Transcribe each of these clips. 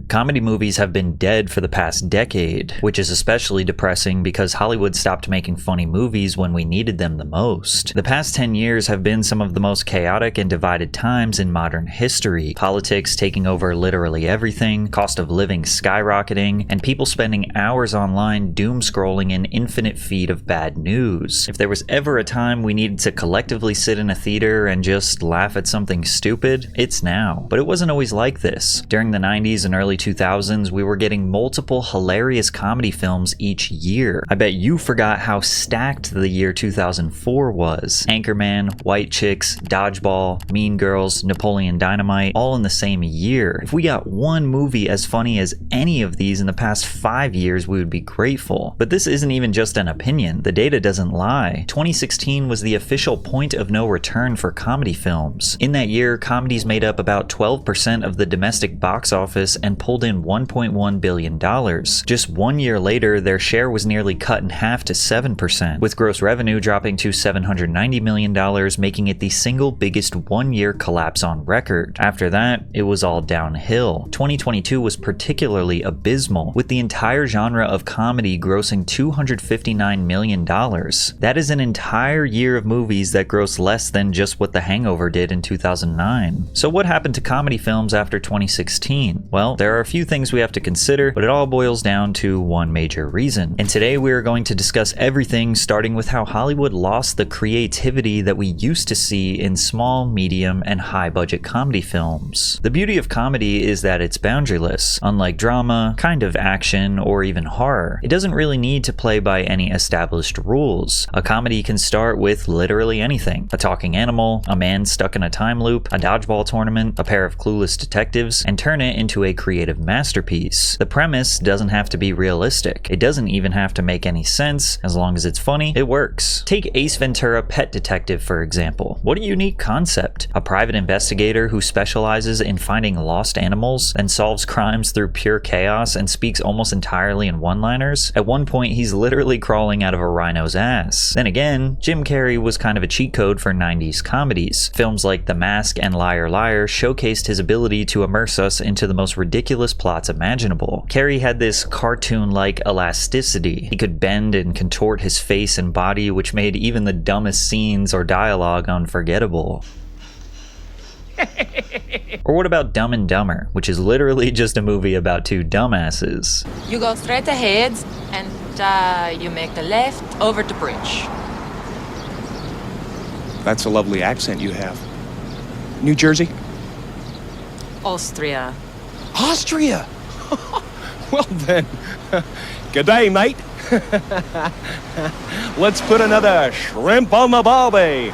Comedy movies have been dead for the past decade, which is especially depressing because Hollywood stopped making funny movies when we needed them the most. The past 10 years have been some of the most chaotic and divided times in modern history. Politics taking over literally everything, cost of living skyrocketing, and people spending hours online doom scrolling an infinite feed of bad news. If there was ever a time we needed to collectively sit in a theater and just laugh at something stupid, it's now. But it wasn't always like this. During the 90s and early 2000s, we were getting multiple hilarious comedy films each year. I bet you forgot how stacked the year 2004 was. Anchorman, White Chicks, Dodgeball, Mean Girls, Napoleon Dynamite, all in the same year. If we got one movie as funny as any of these in the past 5 years, we would be grateful. But this isn't even just an opinion. The data doesn't lie. 2016 was the official point of no return for comedy films. In that year, comedies made up about 12% of the domestic box office and pulled in $1.1 billion. Just 1 year later, their share was nearly cut in half to 7%, with gross revenue dropping to $790 million, making it the single biggest one-year collapse on record. After that, it was all downhill. 2022 was particularly abysmal, with the entire genre of comedy grossing $259 million. That is an entire year of movies that grossed less than just what The Hangover did in 2009. So what happened to comedy films after 2016? Well, there are a few things we have to consider, but it all boils down to one major reason. And today we are going to discuss everything, starting with how Hollywood lost the creativity that we used to see in small, medium, and high-budget comedy films. The beauty of comedy is that it's boundaryless. Unlike drama, kind of action, or even horror, it doesn't really need to play by any established rules. A comedy can start with literally anything: a talking animal, a man stuck in a time loop, a dodgeball tournament, a pair of clueless detectives, and turn it into a creative masterpiece. The premise doesn't have to be realistic. It doesn't even have to make any sense. As long as it's funny, it works. Take Ace Ventura: Pet Detective, for example. What a unique concept. A private investigator who specializes in finding lost animals and solves crimes through pure chaos and speaks almost entirely in one-liners. At one point, he's literally crawling out of a rhino's ass. Then again, Jim Carrey was kind of a cheat code for 90s comedies. Films like The Mask and Liar Liar showcased his ability to immerse us into the most ridiculous plots imaginable. Carrey had this cartoon-like elasticity. He could bend and contort his face and body, which made even the dumbest scenes or dialogue unforgettable. Or what about Dumb and Dumber, which is literally just a movie about two dumbasses? You go straight ahead and you make the left over the bridge. That's a lovely accent you have. New Jersey? Austria. Austria? Well then, good day, mate. Let's put another shrimp on the barbie.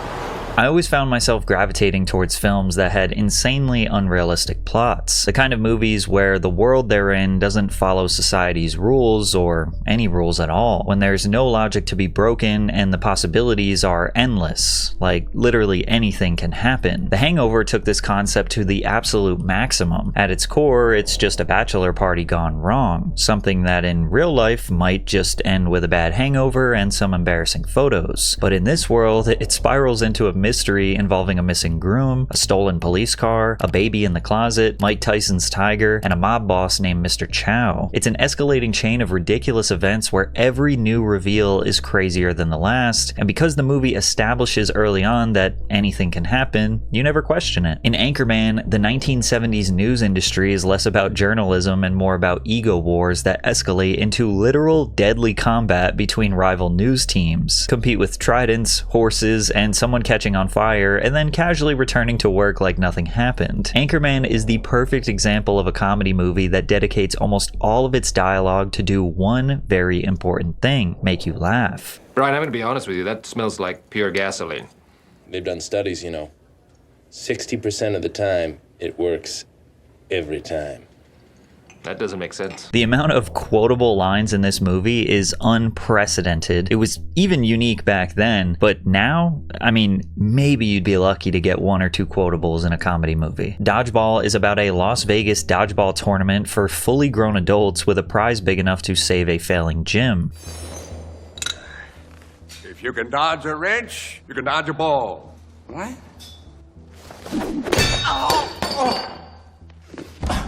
I always found myself gravitating towards films that had insanely unrealistic plots. The kind of movies where the world they're in doesn't follow society's rules or any rules at all. When there's no logic to be broken and the possibilities are endless. Like literally anything can happen. The Hangover took this concept to the absolute maximum. At its core, it's just a bachelor party gone wrong. Something that in real life might just end with a bad hangover and some embarrassing photos. But in this world, it spirals into a mystery involving a missing groom, a stolen police car, a baby in the closet, Mike Tyson's tiger, and a mob boss named Mr. Chow. It's an escalating chain of ridiculous events where every new reveal is crazier than the last, and because the movie establishes early on that anything can happen, you never question it. In Anchorman, the 1970s news industry is less about journalism and more about ego wars that escalate into literal deadly combat between rival news teams. Compete with tridents, horses, and someone catching on fire, and then casually returning to work like nothing happened. Anchorman is the perfect example of a comedy movie that dedicates almost all of its dialogue to do one very important thing: make you laugh. Brian, I'm gonna be honest with you, that smells like pure gasoline. They've done studies, 60% of the time, it works every time. That doesn't make sense. The amount of quotable lines in this movie is unprecedented. It was even unique back then, but now, maybe you'd be lucky to get one or two quotables in a comedy movie. Dodgeball is about a Las Vegas dodgeball tournament for fully grown adults with a prize big enough to save a failing gym. If you can dodge a wrench, you can dodge a ball. What? Oh!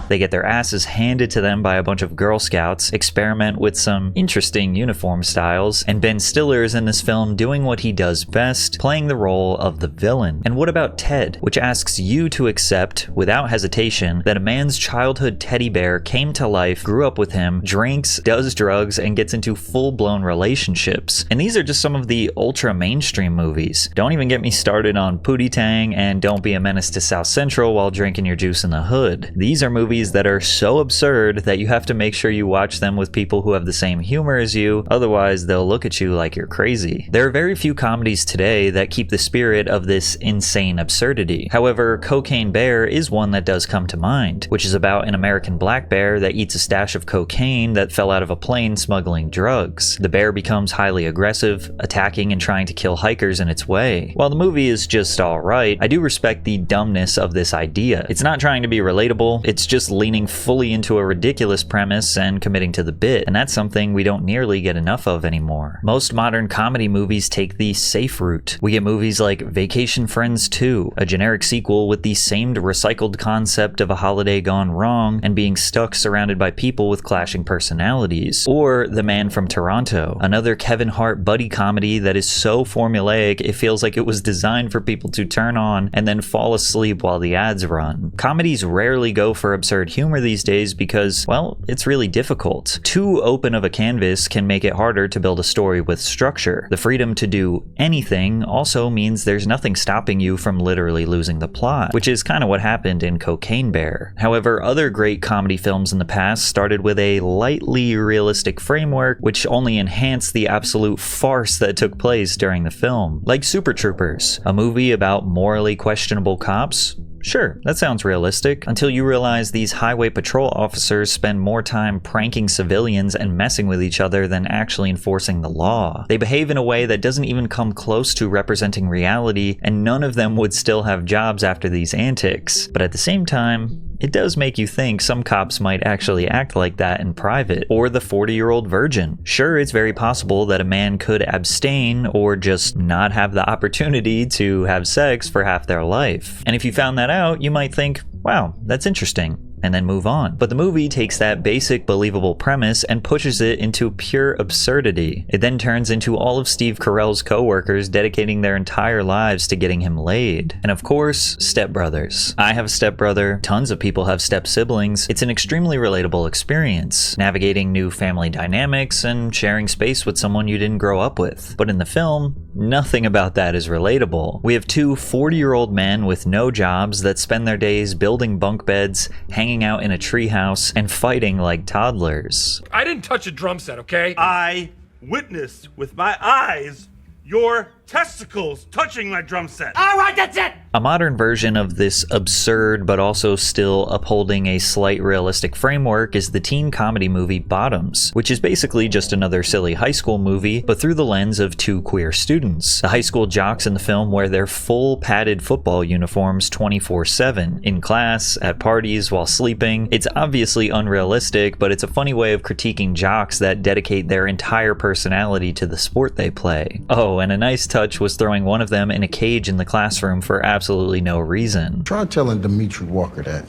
They get their asses handed to them by a bunch of Girl Scouts, experiment with some interesting uniform styles, and Ben Stiller is in this film doing what he does best, playing the role of the villain. And what about Ted, which asks you to accept, without hesitation, that a man's childhood teddy bear came to life, grew up with him, drinks, does drugs, and gets into full-blown relationships. And these are just some of the ultra-mainstream movies. Don't even get me started on Pootie Tang and Don't Be a Menace to South Central while drinking your juice in the hood. These are movies that are so absurd that you have to make sure you watch them with people who have the same humor as you, otherwise they'll look at you like you're crazy. There are very few comedies today that keep the spirit of this insane absurdity. However, Cocaine Bear is one that does come to mind, which is about an American black bear that eats a stash of cocaine that fell out of a plane smuggling drugs. The bear becomes highly aggressive, attacking and trying to kill hikers in its way. While the movie is just alright, I do respect the dumbness of this idea. It's not trying to be relatable, it's just leaning fully into a ridiculous premise and committing to the bit, and that's something we don't nearly get enough of anymore. Most modern comedy movies take the safe route. We get movies like Vacation Friends 2, a generic sequel with the same recycled concept of a holiday gone wrong and being stuck surrounded by people with clashing personalities, or The Man from Toronto, another Kevin Hart buddy comedy that is so formulaic it feels like it was designed for people to turn on and then fall asleep while the ads run. Comedies rarely go for absurd humor these days because, well, it's really difficult. Too open of a canvas can make it harder to build a story with structure. The freedom to do anything also means there's nothing stopping you from literally losing the plot, which is kind of what happened in Cocaine Bear. However, other great comedy films in the past started with a lightly realistic framework which only enhanced the absolute farce that took place during the film. Like Super Troopers, a movie about morally questionable cops. Sure, that sounds realistic, until you realize these highway patrol officers spend more time pranking civilians and messing with each other than actually enforcing the law. They behave in a way that doesn't even come close to representing reality, and none of them would still have jobs after these antics. But at the same time, it does make you think some cops might actually act like that in private. Or the 40-year-old virgin. Sure, it's very possible that a man could abstain or just not have the opportunity to have sex for half their life. And if you found that out, you might think, wow, that's interesting, and then move on. But the movie takes that basic believable premise and pushes it into pure absurdity. It then turns into all of Steve Carell's co-workers dedicating their entire lives to getting him laid. And of course, stepbrothers. I have a stepbrother, tons of people have step siblings. It's an extremely relatable experience, navigating new family dynamics and sharing space with someone you didn't grow up with. But in the film, nothing about that is relatable. We have two 40-year-old men with no jobs that spend their days building bunk beds, hanging out in a treehouse, and fighting like toddlers. I didn't touch a drum set, okay? I witnessed with my eyes your testicles touching my drum set. All right, that's it! A modern version of this absurd but also still upholding a slight realistic framework is the teen comedy movie Bottoms, which is basically just another silly high school movie, but through the lens of two queer students. The high school jocks in the film wear their full padded football uniforms 24/7, in class, at parties, while sleeping. It's obviously unrealistic, but it's a funny way of critiquing jocks that dedicate their entire personality to the sport they play. Oh, and a nice touch was throwing one of them in a cage in the classroom for absolutely no reason. Try telling Dimitri Walker that.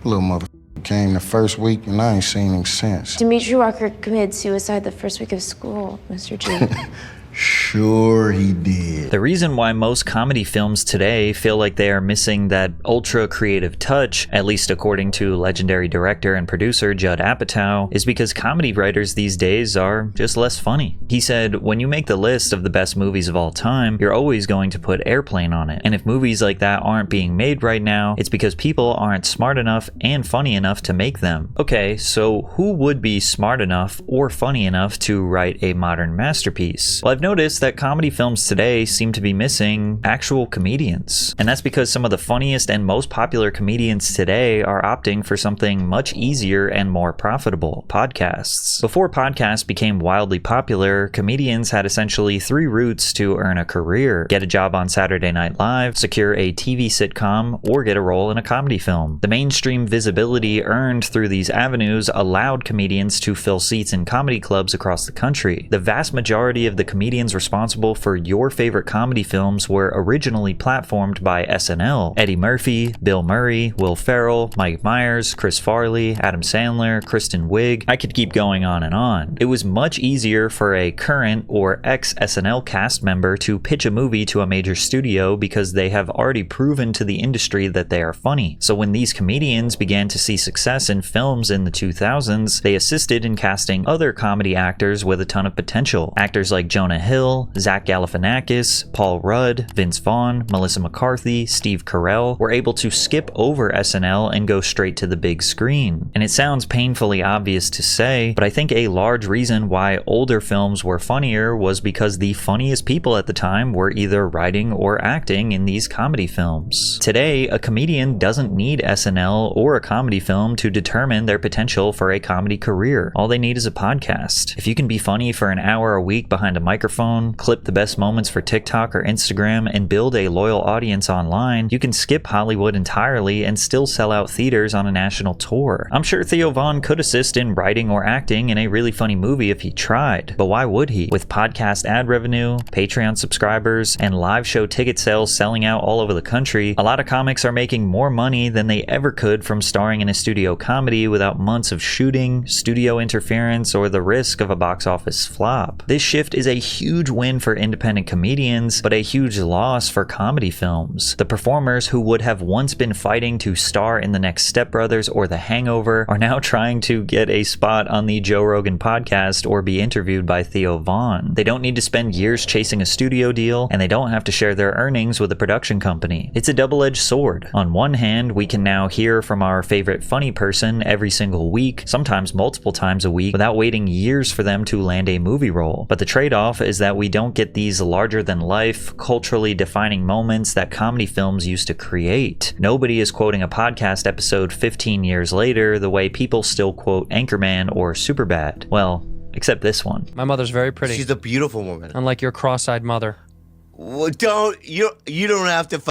Little mother came the first week and I ain't seen him since. Dimitri Walker committed suicide the first week of school, Mr. G. Sure he did. The reason why most comedy films today feel like they are missing that ultra creative touch, at least according to legendary director and producer Judd Apatow, is because comedy writers these days are just less funny. He said, when you make the list of the best movies of all time, you're always going to put Airplane on it. And if movies like that aren't being made right now, it's because people aren't smart enough and funny enough to make them. Okay, so who would be smart enough or funny enough to write a modern masterpiece? Well, I've noticed that comedy films today seem to be missing actual comedians. And that's because some of the funniest and most popular comedians today are opting for something much easier and more profitable: podcasts. Before podcasts became wildly popular, comedians had essentially three routes to earn a career: get a job on Saturday Night Live, secure a TV sitcom, or get a role in a comedy film. The mainstream visibility earned through these avenues allowed comedians to fill seats in comedy clubs across the country. The vast majority of the comedians comedians responsible for your favorite comedy films were originally platformed by SNL. Eddie Murphy, Bill Murray, Will Ferrell, Mike Myers, Chris Farley, Adam Sandler, Kristen Wiig. I could keep going on and on. It was much easier for a current or ex-SNL cast member to pitch a movie to a major studio because they have already proven to the industry that they are funny. So when these comedians began to see success in films in the 2000s, they assisted in casting other comedy actors with a ton of potential. Actors like Jonah Hill, Zach Galifianakis, Paul Rudd, Vince Vaughn, Melissa McCarthy, Steve Carell were able to skip over SNL and go straight to the big screen. And it sounds painfully obvious to say, but I think a large reason why older films were funnier was because the funniest people at the time were either writing or acting in these comedy films. Today, a comedian doesn't need SNL or a comedy film to determine their potential for a comedy career. All they need is a podcast. If you can be funny for an hour a week behind a microphone, clip the best moments for TikTok or Instagram, and build a loyal audience online, you can skip Hollywood entirely and still sell out theaters on a national tour. I'm sure Theo Von could assist in writing or acting in a really funny movie if he tried, but why would he? With podcast ad revenue, Patreon subscribers, and live show ticket sales selling out all over the country, a lot of comics are making more money than they ever could from starring in a studio comedy without months of shooting, studio interference, or the risk of a box office flop. This shift is a huge win for independent comedians, but a huge loss for comedy films. The performers who would have once been fighting to star in the next Step Brothers or The Hangover are now trying to get a spot on the Joe Rogan podcast or be interviewed by Theo Von. They don't need to spend years chasing a studio deal, and they don't have to share their earnings with a production company. It's a double-edged sword. On one hand, we can now hear from our favorite funny person every single week, sometimes multiple times a week, without waiting years for them to land a movie role. But the trade-off is that we don't get these larger-than-life, culturally defining moments that comedy films used to create. Nobody is quoting a podcast episode 15 years later the way people still quote Anchorman or Superbad. Well, except this one. My mother's very pretty. She's a beautiful woman. Unlike your cross-eyed mother. Well, you don't have to.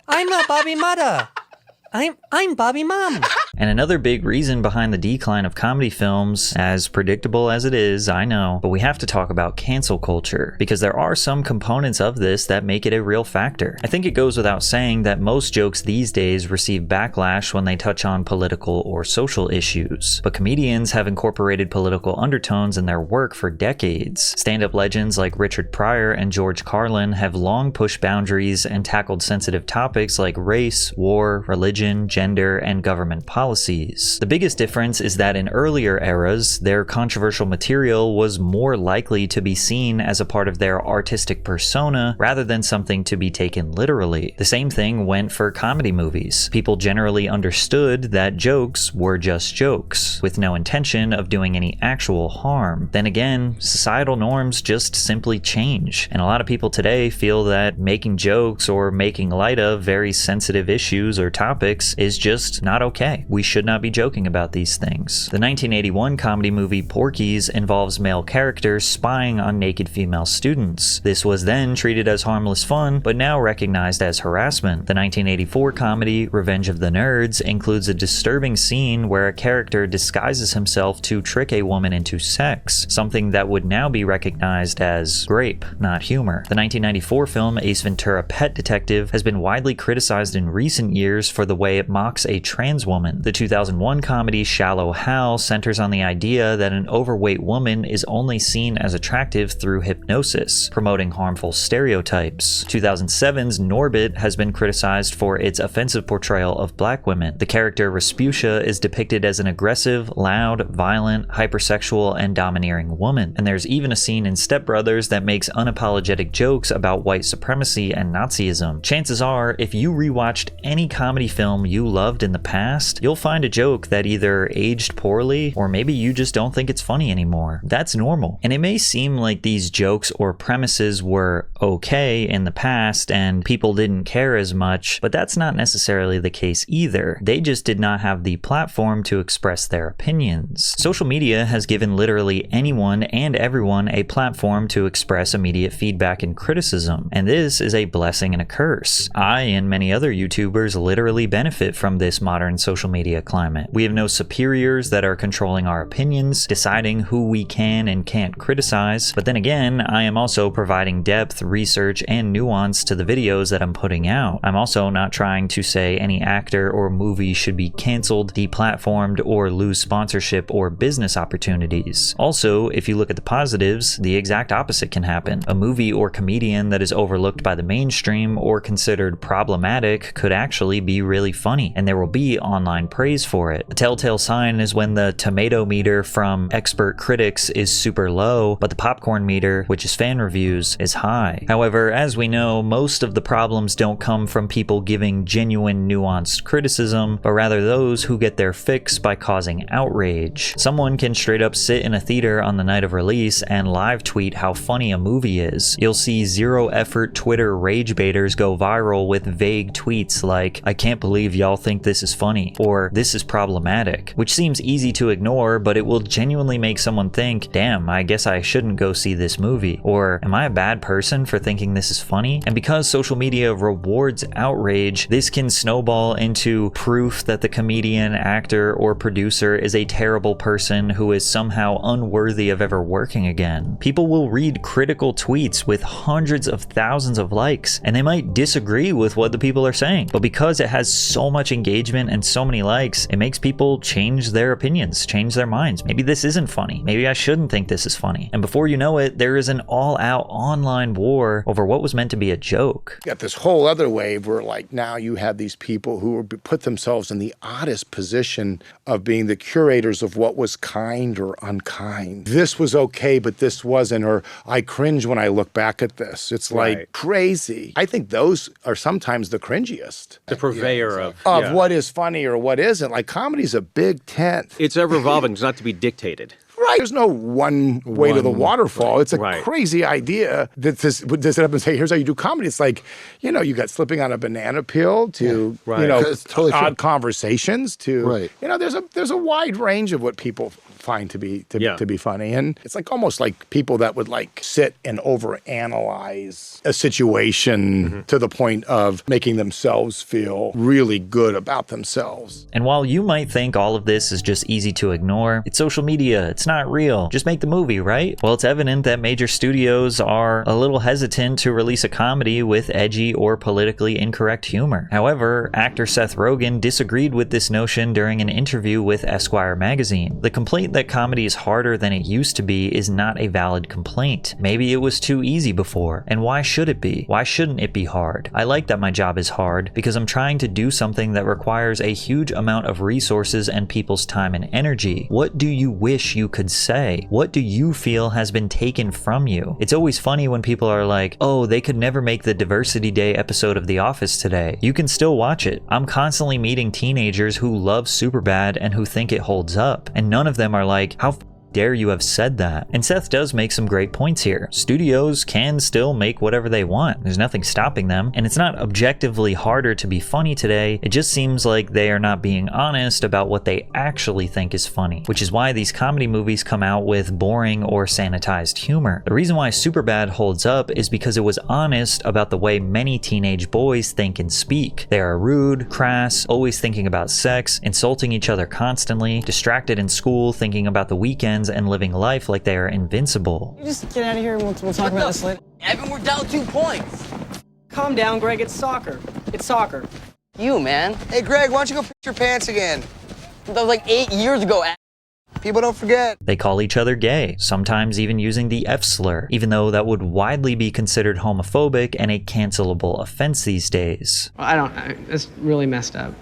I'm not Bobby Mother. I'm Bobby Mom. And another big reason behind the decline of comedy films, as predictable as it is, I know, but we have to talk about cancel culture, because there are some components of this that make it a real factor. I think it goes without saying that most jokes these days receive backlash when they touch on political or social issues, but comedians have incorporated political undertones in their work for decades. Stand-up legends like Richard Pryor and George Carlin have long pushed boundaries and tackled sensitive topics like race, war, religion, gender, and government policies. The biggest difference is that in earlier eras, their controversial material was more likely to be seen as a part of their artistic persona rather than something to be taken literally. The same thing went for comedy movies. People generally understood that jokes were just jokes, with no intention of doing any actual harm. Then again, societal norms just simply change, and a lot of people today feel that making jokes or making light of very sensitive issues or topics is just not okay. We should not be joking about these things. The 1981 comedy movie Porky's involves male characters spying on naked female students. This was then treated as harmless fun, but now recognized as harassment. The 1984 comedy Revenge of the Nerds includes a disturbing scene where a character disguises himself to trick a woman into sex, something that would now be recognized as grape, not humor. The 1994 film Ace Ventura: Pet Detective has been widely criticized in recent years for the way it mocks a trans woman. The 2001 comedy Shallow Hal centers on the idea that an overweight woman is only seen as attractive through hypnosis, promoting harmful stereotypes. 2007's Norbit has been criticized for its offensive portrayal of black women. The character Rasputia is depicted as an aggressive, loud, violent, hypersexual, and domineering woman. And there's even a scene in Step Brothers that makes unapologetic jokes about white supremacy and Nazism. Chances are, if you rewatched any comedy film you loved in the past, you'll find a joke that either aged poorly or maybe you just don't think it's funny anymore. That's normal. And it may seem like these jokes or premises were okay in the past and people didn't care as much, but that's not necessarily the case either. They just did not have the platform to express their opinions. Social media has given literally anyone and everyone a platform to express immediate feedback and criticism, and this is a blessing and a curse. I and many other YouTubers literally benefit from this modern social media media climate. We have no superiors that are controlling our opinions, deciding who we can and can't criticize. But then again, I am also providing depth, research, and nuance to the videos that I'm putting out. I'm also not trying to say any actor or movie should be canceled, deplatformed, or lose sponsorship or business opportunities. Also, if you look at the positives, the exact opposite can happen. A movie or comedian that is overlooked by the mainstream or considered problematic could actually be really funny, and there will be online praise for it. A telltale sign is when the tomato meter from expert critics is super low, but the popcorn meter, which is fan reviews, is high. However, as we know, most of the problems don't come from people giving genuine, nuanced criticism, but rather those who get their fix by causing outrage. Someone can straight up sit in a theater on the night of release and live tweet how funny a movie is. You'll see zero effort Twitter rage baiters go viral with vague tweets like, "I can't believe y'all think this is funny," or "this is problematic," which seems easy to ignore, but it will genuinely make someone think, "Damn, I guess I shouldn't go see this movie," or "Am I a bad person for thinking this is funny?" And because social media rewards outrage, this can snowball into proof that the comedian, actor, or producer is a terrible person who is somehow unworthy of ever working again. People will read critical tweets with hundreds of thousands of likes, and they might disagree with what the people are saying, but because it has so much engagement and so many likes, it makes people change their opinions, change their minds. Maybe this isn't funny. Maybe I shouldn't think this is funny. And before you know it, there is an all-out online war over what was meant to be a joke. You got this whole other wave where, like, now you have these people who put themselves in the oddest position of being the curators of what was kind or unkind. This was okay, but this wasn't, or I cringe when I look back at this. It's like crazy. I think those are sometimes the cringiest. The purveyor of what is funny or what isn't. Like, comedy's a big tent. It's ever evolving. It's not to be dictated. Right. There's no one way to the waterfall. It's a crazy idea that this sit up and say, here's how you do comedy. It's like, you know, you got slipping on a banana peel to, you know, totally odd conversations to, you know, there's a wide range of what people find to be funny. And it's like almost like people that would like sit and overanalyze a situation to the point of making themselves feel really good about themselves. And while you might think all of this is just easy to ignore, it's social media, it's not real. Just make the movie, right? Well, it's evident that major studios are a little hesitant to release a comedy with edgy or politically incorrect humor. However, actor Seth Rogen disagreed with this notion during an interview with Esquire magazine. The complaint that comedy is harder than it used to be is not a valid complaint. Maybe it was too easy before, and why should it be? Why shouldn't it be hard? I like that my job is hard because I'm trying to do something that requires a huge amount of resources and people's time and energy. What do you wish you could say? What do you feel has been taken from you? It's always funny when people are like, "Oh, they could never make the Diversity Day episode of The Office today." You can still watch it. I'm constantly meeting teenagers who love Superbad and who think it holds up, and none of them are like, "How dare you have said that?" And Seth does make some great points here. Studios can still make whatever they want. There's nothing stopping them. And it's not objectively harder to be funny today. It just seems like they are not being honest about what they actually think is funny, which is why these comedy movies come out with boring or sanitized humor. The reason why Superbad holds up is because it was honest about the way many teenage boys think and speak. They are rude, crass, always thinking about sex, insulting each other constantly, distracted in school, thinking about the weekends, and living life like they are invincible. You just get out of here and we'll talk about this later. Evan, we're down 2 points. Calm down, Greg. It's soccer. It's soccer. You, man. Hey, Greg, why don't you go piss your pants again? That was like 8 years ago. People don't forget. They call each other gay, sometimes even using the F slur, even though that would widely be considered homophobic and a cancelable offense these days. Well, it's really messed up.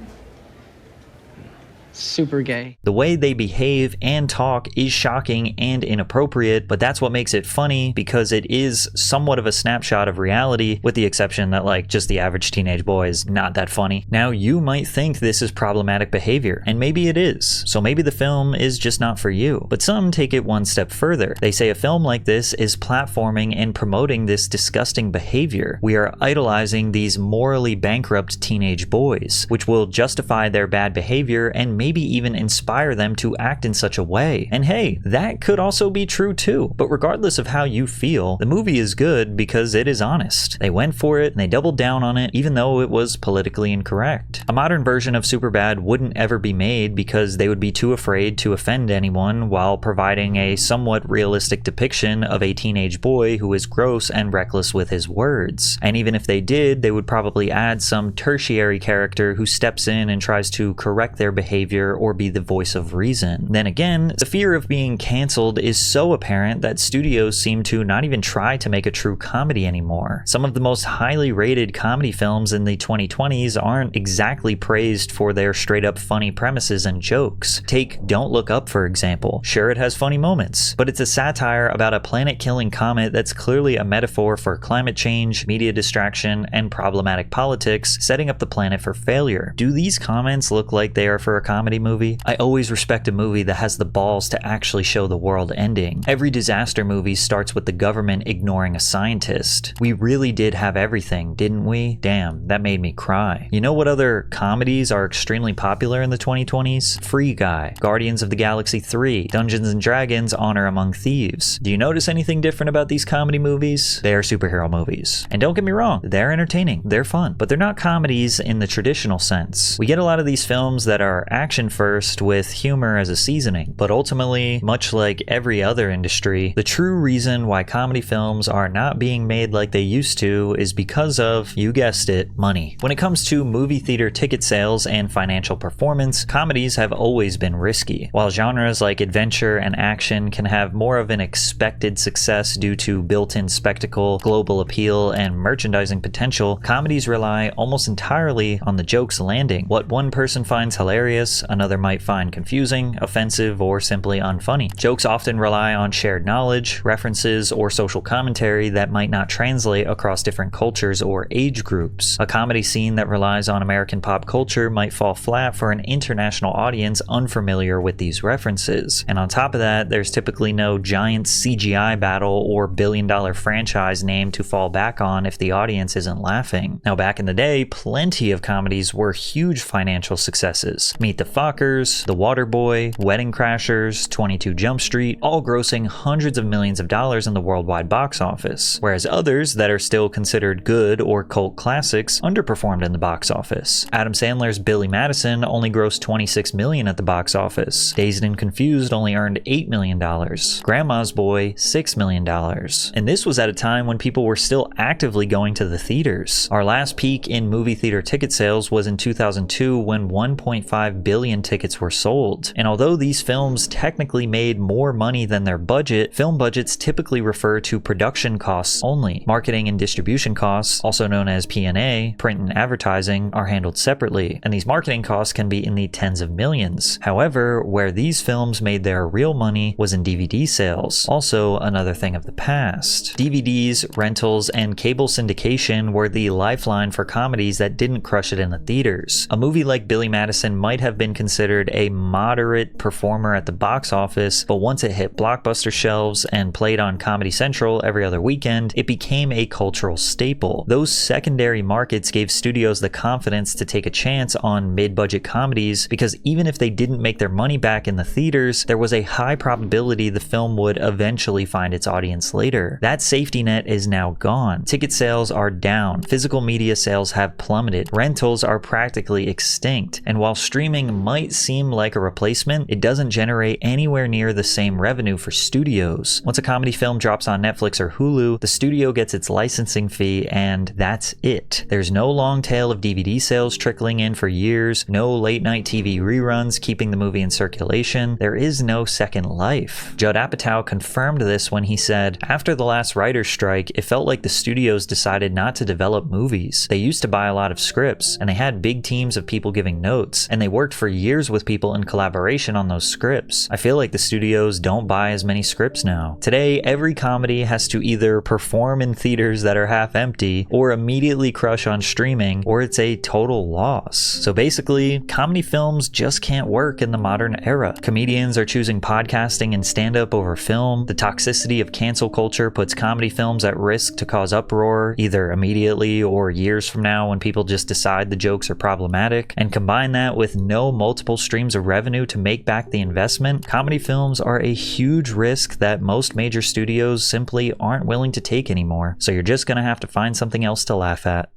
Super gay. The way they behave and talk is shocking and inappropriate, but that's what makes it funny because it is somewhat of a snapshot of reality, with the exception that like just the average teenage boy is not that funny. Now you might think this is problematic behavior, and maybe it is, so maybe the film is just not for you. But some take it one step further. They say a film like this is platforming and promoting this disgusting behavior. We are idolizing these morally bankrupt teenage boys, which will justify their bad behavior and maybe even inspire them to act in such a way. And hey, that could also be true too. But regardless of how you feel, the movie is good because it is honest. They went for it and they doubled down on it, even though it was politically incorrect. A modern version of Superbad wouldn't ever be made because they would be too afraid to offend anyone while providing a somewhat realistic depiction of a teenage boy who is gross and reckless with his words. And even if they did, they would probably add some tertiary character who steps in and tries to correct their behavior or be the voice of reason. Then again, the fear of being canceled is so apparent that studios seem to not even try to make a true comedy anymore. Some of the most highly rated comedy films in the 2020s aren't exactly praised for their straight up funny premises and jokes. Take Don't Look Up, for example. Sure, it has funny moments, but it's a satire about a planet-killing comet that's clearly a metaphor for climate change, media distraction, and problematic politics, setting up the planet for failure. Do these comments look like they are for a comedy movie? I always respect a movie that has the balls to actually show the world ending. Every disaster movie starts with the government ignoring a scientist. We really did have everything, didn't we? Damn, that made me cry. You know what other comedies are extremely popular in the 2020s? Free Guy, Guardians of the Galaxy 3, Dungeons and Dragons: Honor Among Thieves. Do you notice anything different about these comedy movies? They are superhero movies. And don't get me wrong, they're entertaining, they're fun, but they're not comedies in the traditional sense. We get a lot of these films that are action first with humor as a seasoning, but ultimately, much like every other industry, the true reason why comedy films are not being made like they used to is because of, you guessed it, money. When it comes to movie theater ticket sales and financial performance, comedies have always been risky. While genres like adventure and action can have more of an expected success due to built-in spectacle, global appeal, and merchandising potential, comedies rely almost entirely on the jokes landing. What one person finds hilarious, another might find confusing, offensive, or simply unfunny. Jokes often rely on shared knowledge, references, or social commentary that might not translate across different cultures or age groups. A comedy scene that relies on American pop culture might fall flat for an international audience unfamiliar with these references. And on top of that, there's typically no giant CGI battle or billion-dollar franchise name to fall back on if the audience isn't laughing. Now, back in the day, plenty of comedies were huge financial successes. Meet the Fockers, The Waterboy, Wedding Crashers, 22 Jump Street, all grossing hundreds of millions of dollars in the worldwide box office, whereas others that are still considered good or cult classics underperformed in the box office. Adam Sandler's Billy Madison only grossed $26 million at the box office. Dazed and Confused only earned $8 million. Grandma's Boy, $6 million. And this was at a time when people were still actively going to the theaters. Our last peak in movie theater ticket sales was in 2002 when 1.5 billion tickets were sold. And although these films technically made more money than their budget, film budgets typically refer to production costs only. Marketing and distribution costs, also known as P&A, print and advertising, are handled separately, and these marketing costs can be in the tens of millions. However, where these films made their real money was in DVD sales, also another thing of the past. DVDs, rentals, and cable syndication were the lifeline for comedies that didn't crush it in the theaters. A movie like Billy Madison might have been considered a moderate performer at the box office, but once it hit blockbuster shelves and played on Comedy Central every other weekend, it became a cultural staple. Those secondary markets gave studios the confidence to take a chance on mid-budget comedies because even if they didn't make their money back in the theaters, there was a high probability the film would eventually find its audience later. That safety net is now gone. Ticket sales are down. Physical media sales have plummeted. Rentals are practically extinct. And while streaming might seem like a replacement, it doesn't generate anywhere near the same revenue for studios. Once a comedy film drops on Netflix or Hulu, the studio gets its licensing fee and that's it. There's no long tail of DVD sales trickling in for years, no late night TV reruns keeping the movie in circulation. There is no second life. Judd Apatow confirmed this when he said, "After the last writer's strike, it felt like the studios decided not to develop movies. They used to buy a lot of scripts, and they had big teams of people giving notes, and they worked for years with people in collaboration on those scripts. I feel like the studios don't buy as many scripts now. Today, every comedy has to either perform in theaters that are half empty, or immediately crush on streaming, or it's a total loss. So basically, comedy films just can't work in the modern era. Comedians are choosing podcasting and stand-up over film. The toxicity of cancel culture puts comedy films at risk to cause uproar, either immediately or years from now when people just decide the jokes are problematic. And combine that with no multiple streams of revenue to make back the investment, comedy films are a huge risk that most major studios simply aren't willing to take anymore. So you're just gonna have to find something else to laugh at.